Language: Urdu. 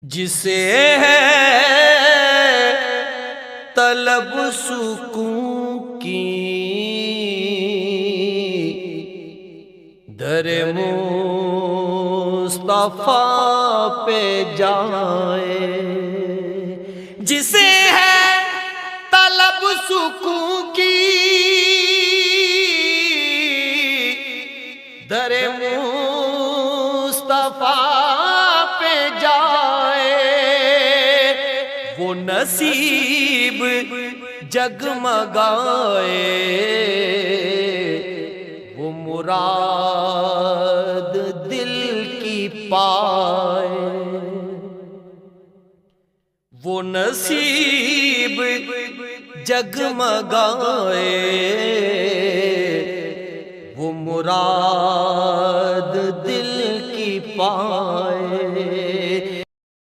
جسے ہے طلب سکون کی در مصطفیٰ پہ جائے، جسے ہے طلب سکون کی در مصطفیٰ پہ جائے، وہ نصیب جگمگائے، وہ مراد دل کی پائے، وہ نصیب جگمگائے، وہ مراد